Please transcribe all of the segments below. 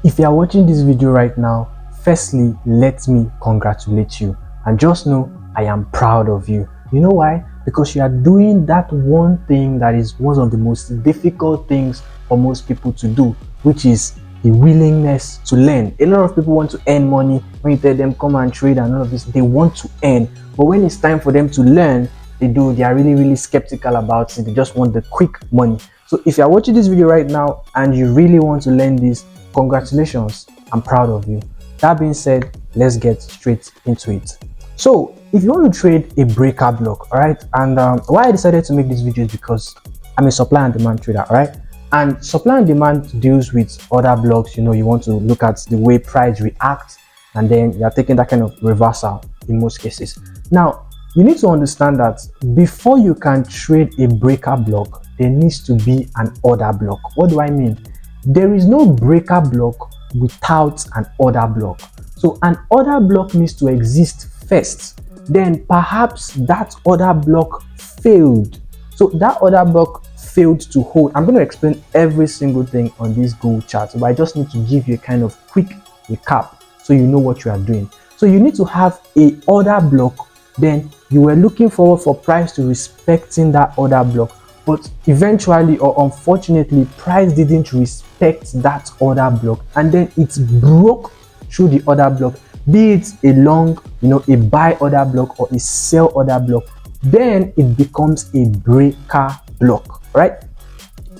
If you are watching this video right now, firstly, let me congratulate you, and just know I am proud of you. You know why? Because you are doing that one thing that is one of the most difficult things for most people to do, which is the willingness to learn. A lot of people want to earn money. When you tell them come and trade and all of this, they want to earn, but when it's time for them to learn, they are really skeptical about it. They just want the quick money. So if you are watching this video right now and you really want to learn this, congratulations, I'm proud of you. That being said, let's get straight into it. So if you want to trade a breaker block, all right, and why I decided to make this video is because I'm a supply and demand trader, all right, and supply and demand deals with other blocks. You know, you want to look at the way price reacts, and then you're taking that kind of reversal in most cases. Now you need to understand that before you can trade a breaker block, there needs to be an order block. What do I mean? There is no breaker block without an order block. So an order block needs to exist first, then perhaps that order block failed. So that order block failed to hold. I'm going to explain every single thing on this gold chart, but I just need to give you a kind of quick recap so you know what you are doing. So you need to have a order block, then you were looking forward for price to respecting that order block, but eventually or unfortunately price didn't respect that order block, and then it broke through the order block, be it a long, a buy order block or a sell order block. Then it becomes a breaker block, right?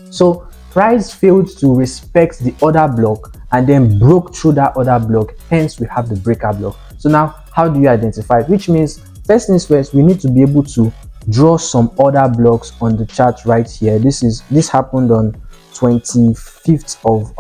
So price failed to respect the order block and then broke through that order block, hence we have the breaker block. So now how do you identify it? Which means first things first, we need to be able to draw some order blocks on the chart right here. This happened on 25th of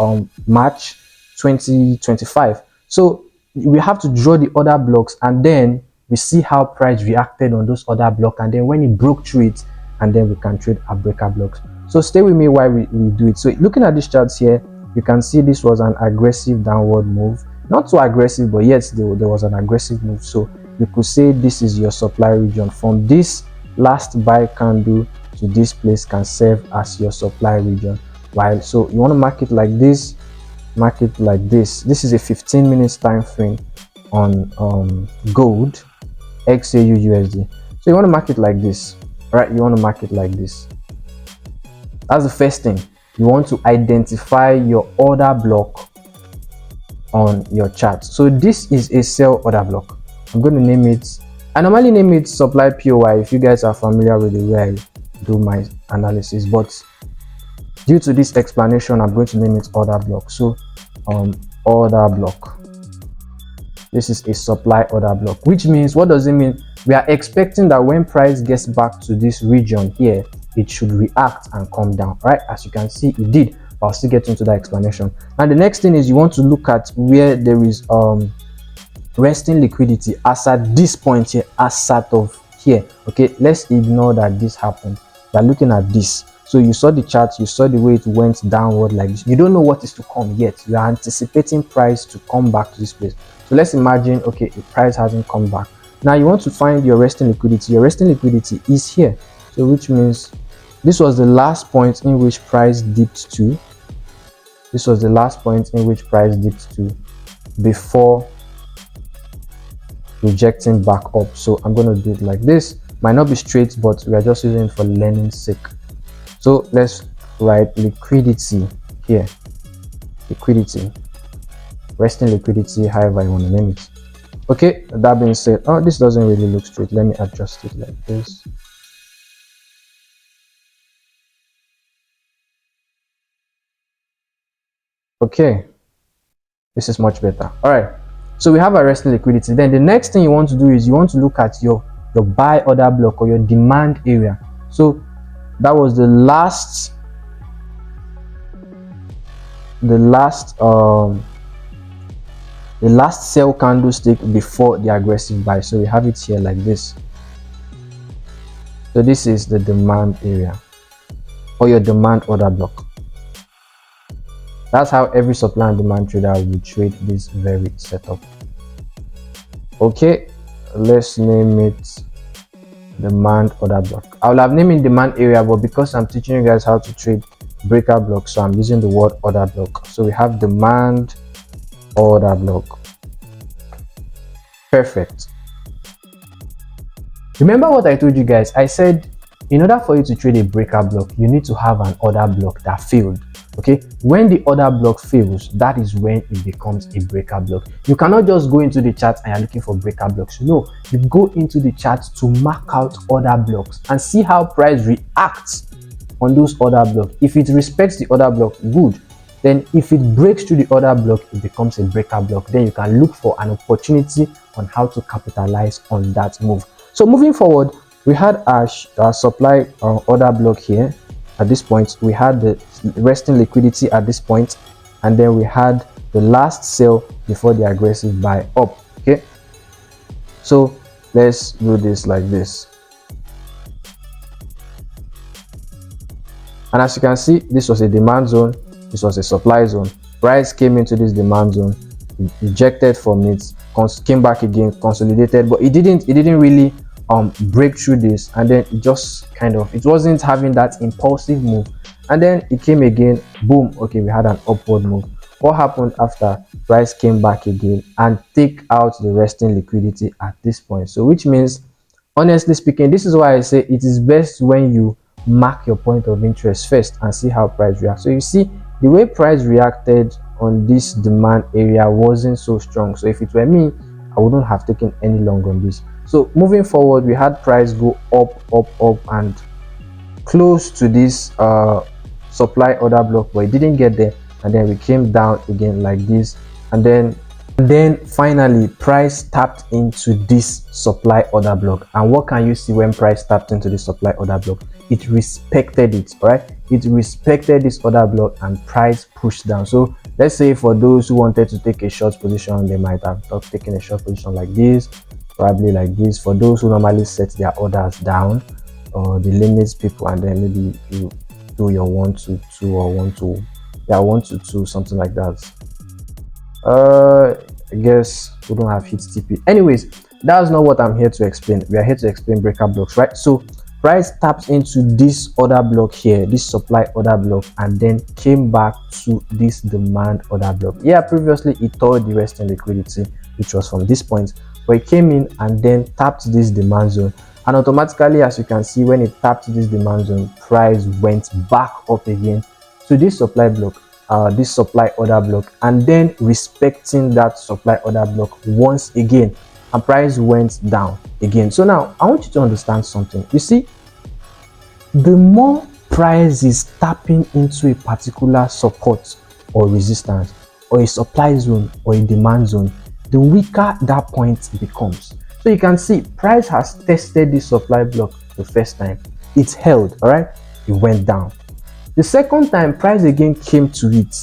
March 2025. So we have to draw the order blocks, and then we see how price reacted on those order blocks, and then when it broke through it, and then we can trade our breaker blocks. So stay with me while we do it. So looking at these charts here, you can see this was an aggressive downward move. Not so aggressive, but yes, there was an aggressive move. So you could say this is your supply region. From this last buy candle to this place can serve as your supply region. While so you want to mark it like this, mark it like this. This is a 15 minutes time frame on gold XAU USD. So you want to mark it like this, right? You want to mark it like this. That's the first thing. You want to identify your order block on your chart. So this is a sell order block. I'm going to name it, I normally name it supply POI if you guys are familiar with the way I do my analysis, but due to this explanation, I'm going to name it order block. So order block, this is a supply order block, which means, what does it mean? We are expecting that when price gets back to this region here, it should react and come down, right? As you can see, it did. I'll still get into that explanation. And the next thing is you want to look at where there is resting liquidity as at this point here, as at of here. Okay, let's ignore that this happened. We're looking at this. So you saw the chart, you saw the way it went downward like this. You don't know what is to come yet. You are anticipating price to come back to this place. So let's imagine, okay, the price hasn't come back. Now you want to find your resting liquidity. Your resting liquidity is here. So which means this was the last point in which price dipped to. This was the last point in which price dipped to before rejecting back up. So I'm going to do it like this. Might not be straight, but we are just using it for learning's sake. So let's write liquidity here. Liquidity, resting liquidity, however you want to name it. Okay, that being said, oh, this doesn't really look straight. Let me adjust it like this. Okay, this is much better. All right, so we have our resting liquidity. Then the next thing you want to do is you want to look at your buy order block or your demand area. So that was the last sell candlestick before the aggressive buy. So we have it here like this. So this is the demand area or your demand order block. That's how every supply and demand trader will trade this very setup. Okay, let's name it demand order block. I will have named it demand area, but because I'm teaching you guys how to trade breaker blocks, so I'm using the word order block. So we have demand order block. Perfect. Remember what I told you guys? I said in order for you to trade a breaker block, you need to have an order block that failed. Okay, when the order block fails, that is when it becomes a breaker block. You cannot just go into the chart and you're looking for breaker blocks. No, you go into the chart to mark out order blocks and see how price reacts on those order blocks. If it respects the order block, good. Then if it breaks through the order block, it becomes a breaker block. Then you can look for an opportunity on how to capitalize on that move. So moving forward, we had our supply order block here. At this point, we had the resting liquidity at this point, and then we had the last sell before the aggressive buy up. Okay, so let's do this like this. And as you can see, this was a demand zone, this was a supply zone. Price came into this demand zone, ejected from it, came back again, consolidated, but it didn't really break through this, and then it just it wasn't having that impulsive move, and then it came again, boom. Okay, we had an upward move. What happened after? Price came back again and take out the resting liquidity at this point. So which means, honestly speaking, this is why I say it is best when you mark your point of interest first and see how price reacts. So you see the way price reacted on this demand area wasn't so strong. So if it were me, I wouldn't have taken any long on this. So moving forward, we had price go up and close to this supply order block, but it didn't get there, and then we came down again like this, and then finally price tapped into this supply order block. And what can you see when price tapped into the supply order block? It respected it. All right, it respected this order block and price pushed down. So let's say for those who wanted to take a short position, they might have taken a short position like this, probably like this. For those who normally set their orders down, or the limits people, and then maybe you do your 1 to 2 or 1 to 1 to 2, something like that. I guess we don't have hit TP. Anyways, that's not what I'm here to explain. We are here to explain breaker blocks, right? So price taps into this order block here, this supply order block, and then came back to this demand order block. Yeah, previously it tore the resting liquidity, which was from this point, but it came in and then tapped this demand zone, and automatically, as you can see, when it tapped this demand zone, price went back up again to this supply block, this supply order block, and then respecting that supply order block once again, and price went down again. So now I want you to understand something. You see, the more price is tapping into a particular support or resistance or a supply zone or a demand zone, the weaker that point becomes. So you can see price has tested this supply block the first time, it held, all right, it went down. The second time price again came to it,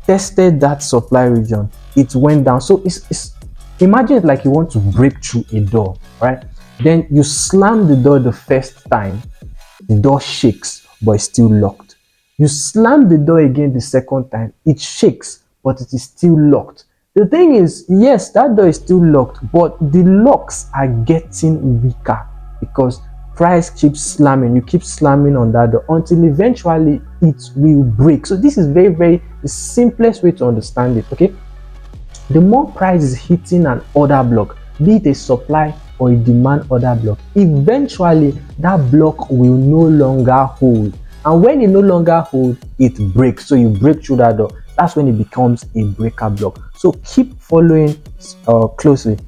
tested that supply region, it went down. So it's imagine it like you want to break through a door, right? Then you slam the door the first time, the door shakes but it's still locked. You slam the door again the second time, it shakes but it is still locked. The thing is, yes, that door is still locked, but the locks are getting weaker because price keeps slamming. You keep slamming on that door until eventually it will break. So this is the simplest way to understand it. Okay, the more price is hitting an order block, be it a supply or a demand order block, eventually that block will no longer hold, and when it no longer holds, it breaks. So you break through that door, that's when it becomes a breaker block. So keep following closely.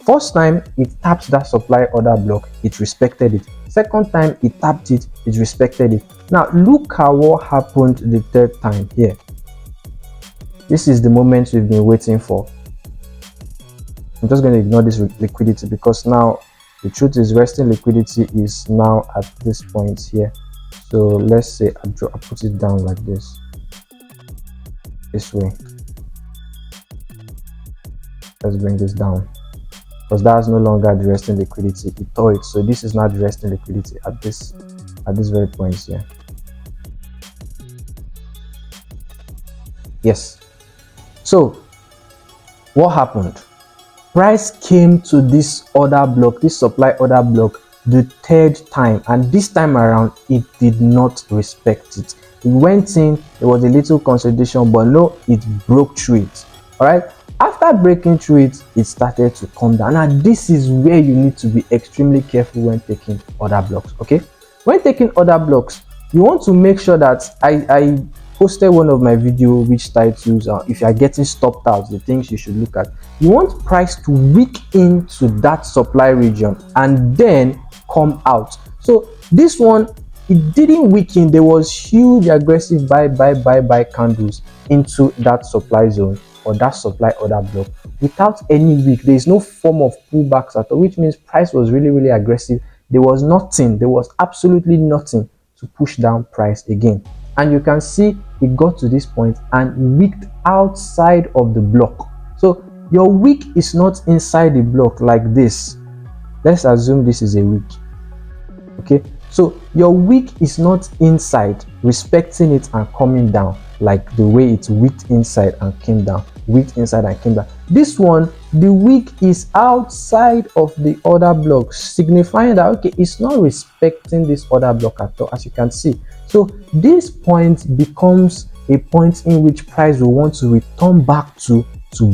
First time it tapped that supply order block, it respected it. Second time it tapped it, it respected it. Now look at what happened the third time here. This is the moment we've been waiting for. I'm just going to ignore this liquidity because now the truth is resting liquidity is now at this point here. So let's say I put it down like this way. Let's bring this down because that's no longer the resting liquidity, it tore it. So this is not the resting liquidity at this very point here. Yes. So what happened? Price came to this order block, this supply order block, the third time, and this time around it did not respect it. It went in, there was a little consolidation, but no, it broke through it. All right, After breaking through it, it started to come down. Now this is where you need to be extremely careful when taking other blocks. Okay, when taking other blocks, you want to make sure that I posted one of my video which titles if you are getting stopped out, the things you should look at. You want price to wick into that supply region and then come out. So this one, it didn't weaken. There was huge aggressive buy candles into that supply zone or that supply order block without any wick. There is no form of pullbacks at all, which means price was really aggressive. There was nothing, there was absolutely nothing to push down price again. And you can see it got to this point and wicked outside of the block. So your wick is not inside the block like this. Let's assume this is a wick. Okay, so your wick is not inside, respecting it and coming down like the way it's wicked inside and came down, wicked inside and came down. This one, the wick is outside of the other block, signifying that okay, it's not respecting this other block at all, as you can see. So this point becomes a point in which price will want to return back to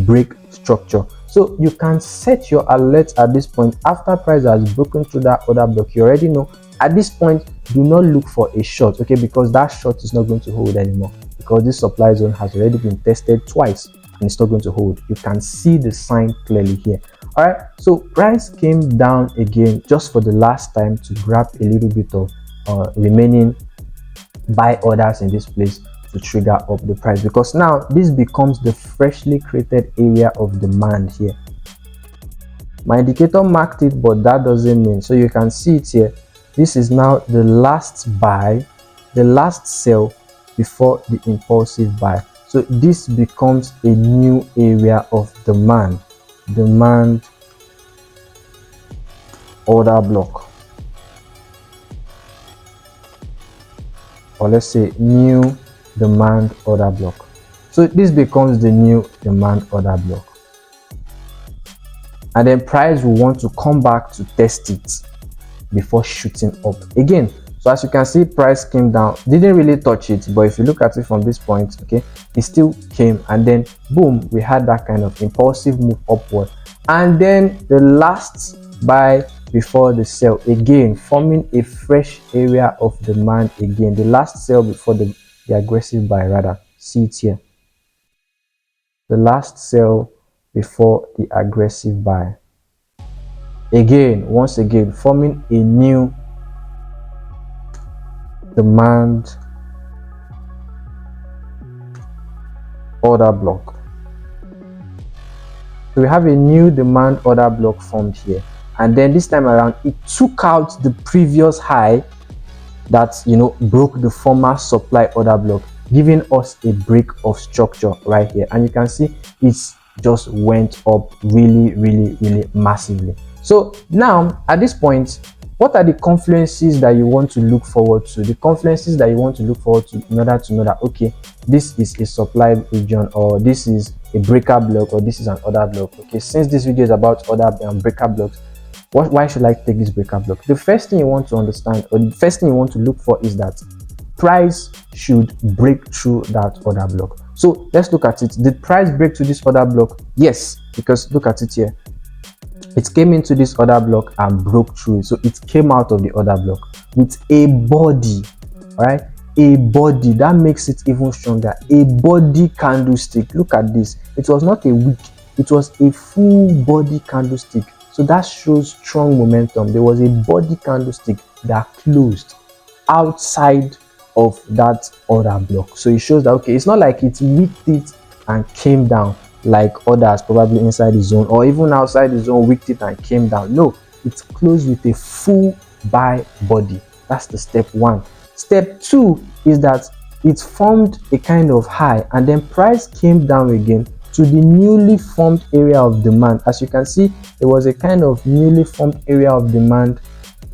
break structure. So you can set your alert at this point. After price has broken through that other block, you already know at this point, do not look for a short, okay, because that short is not going to hold anymore, because this supply zone has already been tested twice and it's not going to hold. You can see the sign clearly here. All right, so price came down again just for the last time to grab a little bit of remaining buy orders in this place to trigger up the price, because now this becomes the freshly created area of demand here. My indicator marked it, but that doesn't mean, so you can see it here. This is now the last buy, the last sell before the impulsive buy. So this becomes a new area of demand order block, or let's say new demand order block. So this becomes the new demand order block, and then price will want to come back to test it before shooting up again. So as you can see, price came down, didn't really touch it, but if you look at it from this point, okay, it still came, and then boom, we had that kind of impulsive move upward, and then the last buy before the sell again, forming a fresh area of demand again. The last sell before the aggressive buy, rather, see it here, the last sell before the aggressive buy again, once again forming a new demand order block. So we have a new demand order block formed here, and then this time around it took out the previous high that, you know, broke the former supply order block, giving us a break of structure right here. And you can see it's just went up really massively. So now at this point, what are the confluences that you want to look forward to? The confluences that you want to look forward to in order to know that okay, this is a supply region, or this is a breaker block, or this is an order block. Okay, since this video is about order and breaker blocks, why should I take this breaker block? The first thing you want to understand, or the first thing you want to look for, is that price should break through that order block. So let's look at it. Did price break through this order block? Yes, because look at it here. It came into this order block and broke through it. So it came out of the order block with a body, right? A body that makes it even stronger. A body candlestick. Look at this. It was not a wick, it was a full body candlestick. So that shows strong momentum. There was a body candlestick that closed outside of that order block. So it shows that okay, it's not like it wicked it and came down like others probably inside the zone, or even outside the zone wicked it and came down. No, it's closed with a full buy body. That's the step one. Step two is that it formed a kind of high, and then price came down again to the newly formed area of demand. As you can see, there was a kind of newly formed area of demand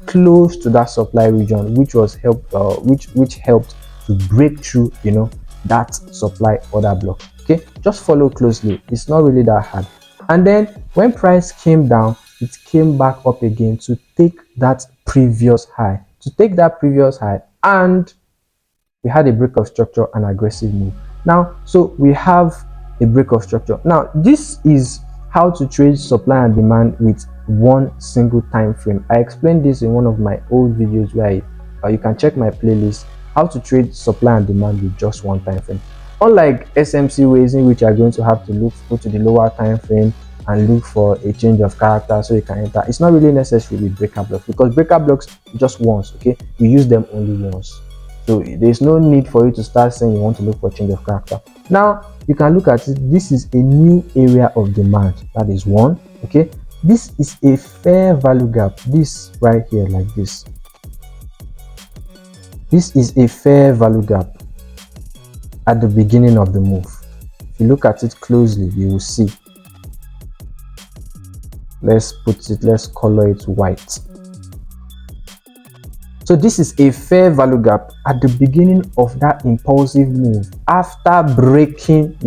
close to that supply region, which was which helped to break through, you know, that supply order block. Okay, just follow closely, it's not really that hard. And then when price came down, it came back up again to take that previous high, and we had a break of structure and aggressive move. Now, so we have a break of structure. Now this is how to trade supply and demand with one single time frame. I explained this in one of my old videos where you can check my playlist, how to trade supply and demand with just one time frame. Unlike SMC ways in which you are going to have to go to the lower time frame and look for a change of character so you can enter, it's not really necessary with breaker blocks, because breaker blocks just once, okay, you use them only once. So there's no need for you to start saying you want to look for change of character. Now you can look at it. This is a new area of demand. That is one. Okay. This is a fair value gap. This right here, like this. This is a fair value gap at the beginning of the move. If you look at it closely, you will see. Let's color it white. So this is a fair value gap at the beginning of that impulsive move after breaking,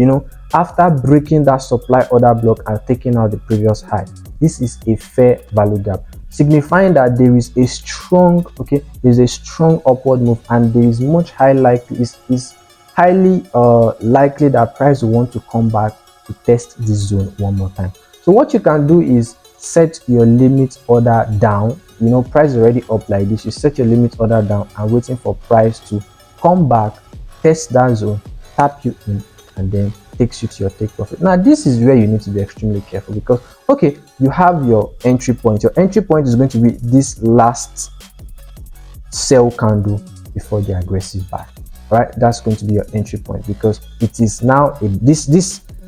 after breaking that supply order block and taking out the previous high. This is a fair value gap, signifying that there is a strong, there's a strong upward move, and there is much highly likely that price will want to come back to test this zone one more time. So what you can do is set your limit order down. Price is already up like this. You set your limit order down and waiting for price to come back, test that zone, tap you in, and then takes you to your take profit. Now this is where you need to be extremely careful, because you have your entry point. Your entry point is going to be this last sell candle before the aggressive buy. Right, that's going to be your entry point, because it is now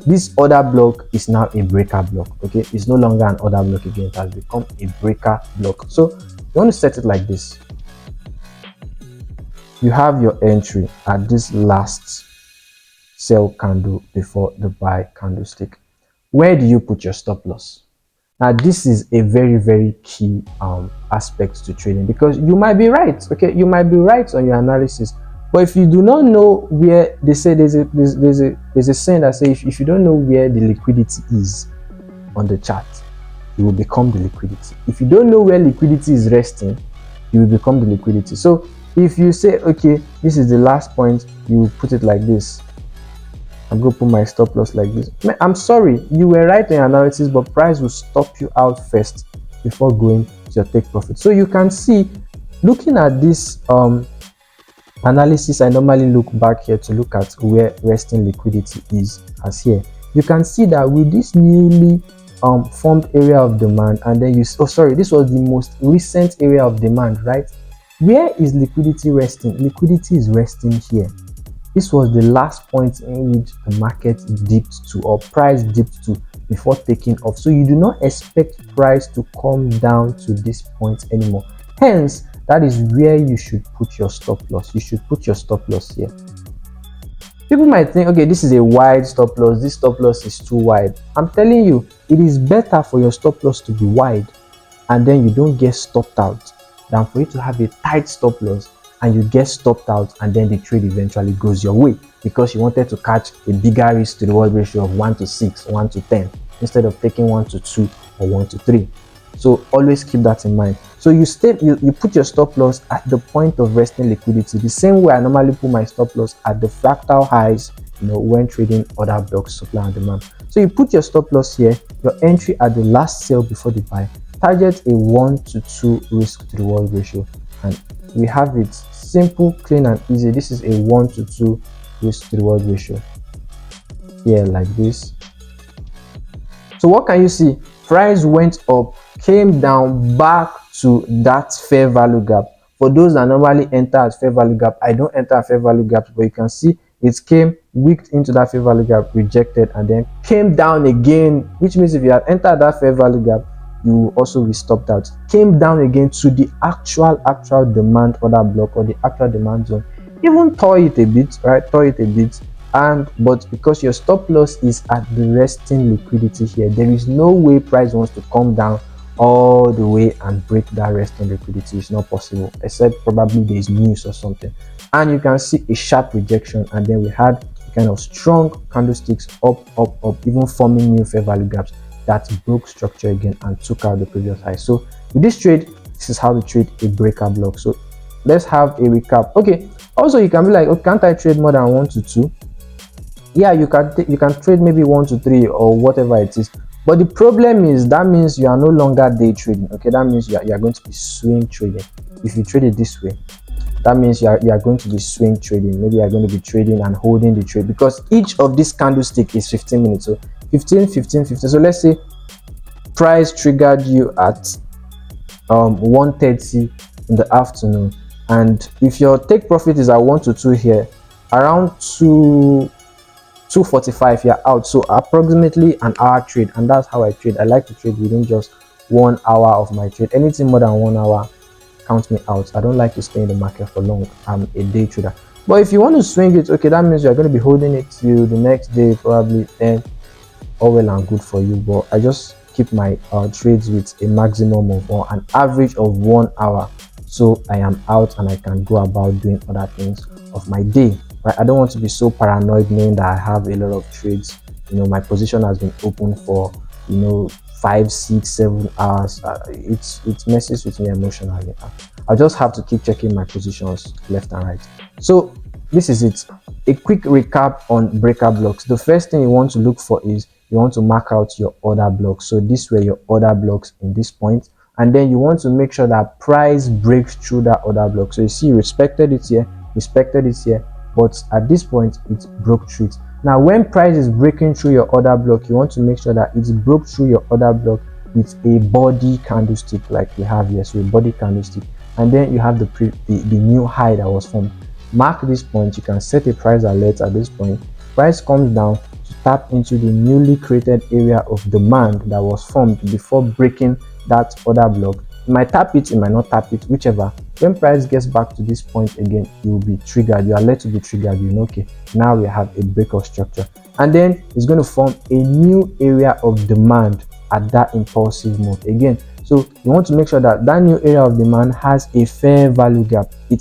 this order block is now a breaker block. Okay, it's no longer an order block again, it has become a breaker block. So you want to set it like this. You have your entry at this last sell candle before the buy candlestick. Where do you put your stop loss? Now this is a very, very key aspect to trading, because you might be right. You might be right on your analysis, but if you do not know where, they say there's a saying that says if you don't know where the liquidity is on the chart, you will become the liquidity. If you don't know where liquidity is resting, you will become the liquidity. So if you say, okay, this is the last point, you will put it like this. I'm going to put my stop loss like this. I'm sorry, you were right in your analysis, but price will stop you out first before going to your take profit. So you can see, looking at this analysis, I normally look back here to look at where resting liquidity is, as here. You can see that with this newly formed area of demand, and then this was the most recent area of demand, right? Where is liquidity resting? Liquidity is resting here. This was the last point in which the market dipped to, or price dipped to, before taking off. So you do not expect price to come down to this point anymore. Hence, that is where you should put your stop loss. You should put your stop loss here. People might think, okay, this is a wide stop loss. This stop loss is too wide. I'm telling you, it is better for your stop loss to be wide and then you don't get stopped out, than for you to have a tight stop loss and you get stopped out and then the trade eventually goes your way because you wanted to catch a bigger risk to reward ratio of 1 to 6, 1 to 10 instead of taking 1 to 2 or 1 to 3. So always keep that in mind. So you put your stop loss at the point of resting liquidity, the same way I normally put my stop loss at the fractal highs, when trading other blocks, supply and demand. So you put your stop loss here, your entry at the last sale before the buy, target a 1 to 2 risk to reward ratio, and we have it simple, clean and easy. This is a 1 to 2 risk to reward ratio here, like this. So what can you see? Price went up, came down back to that fair value gap. For those that normally enter at fair value gap, I don't enter at fair value gaps, but you can see it came, wicked into that fair value gap, rejected, and then came down again, which means if you had entered that fair value gap, you will also be stopped out. Came down again to the actual demand order block, or the actual demand zone. Even tore it a bit, right? Tore it a bit. But because your stop loss is at the resting liquidity here, there is no way price wants to come down all the way and break that resting liquidity. It's not possible, except probably there is news or something. And you can see a sharp rejection, and then we had kind of strong candlesticks up, even forming new fair value gaps that broke structure again and took out the previous high. So with this trade, this is how to trade a breaker block. So let's have a recap. Okay, also you can be like, oh, can't I trade more than 1 to 2? Yeah, you can trade maybe 1 to 3 or whatever it is, but the problem is that means you are no longer day trading. Okay, that means you are going to be swing trading. If you trade it this way, that means you are going to be swing trading. Maybe you are going to be trading and holding the trade, because each of this candlestick is 15 minutes. So 15, 15, 15. So let's say price triggered you at 1:30 in the afternoon, and if your take profit is at 1 to 2 here, around 2:45 you're out. So approximately an hour trade, and that's how I trade. I like to trade within just 1 hour of my trade. Anything more than 1 hour, count me out. I don't like to stay in the market for long. I'm a day trader. But if you want to swing it, okay, that means you're going to be holding it till the next day probably, then all well and good for you. But I just keep my trades with a maximum of, or an average of, 1 hour, so I am out and I can go about doing other things of my day, right? I don't want to be so paranoid knowing that I have a lot of trades. My position has been open for 5, 6, 7 hours. It messes with me emotionally. I just have to keep checking my positions left and right. So this is it. A quick recap on breaker blocks. The first thing you want to look for is you want to mark out your order blocks. So these were your order blocks in this point, and then you want to make sure that price breaks through that order block. So you see, you respected it here, but at this point it broke through it. Now when price is breaking through your order block, you want to make sure that it broke through your order block with a body candlestick like we have here. So a body candlestick, and then you have the new high that was formed. Mark this point. You can set a price alert at this point. Price comes down to tap into the newly created area of demand that was formed before breaking that order block. You might tap it, you might not tap it, whichever. When price gets back to this point again, you will be triggered. You are led to be triggered. You know, okay, now we have a breakout structure, and then it's going to form a new area of demand at that impulsive move again. So you want to make sure that that new area of demand has a fair value gap. You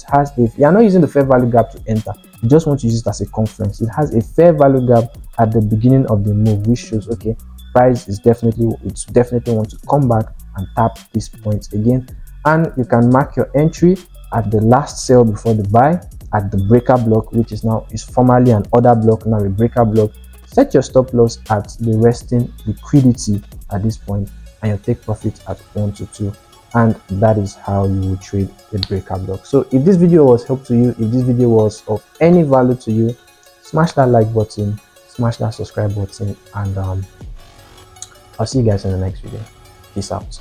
are not using the fair value gap to enter. You just want to use it as a conference. It has a fair value gap at the beginning of the move, which shows, okay, price is definitely want to come back and tap this point again. And you can mark your entry at the last sell before the buy at the breaker block, which is formerly an order block, now a breaker block. Set your stop loss at the resting liquidity at this point, and your take profit at 1 to 2, and that is how you will trade a breaker block. So if this video was helpful to you, if this video was of any value to you, smash that like button, smash that subscribe button, and I'll see you guys in the next video. Peace out.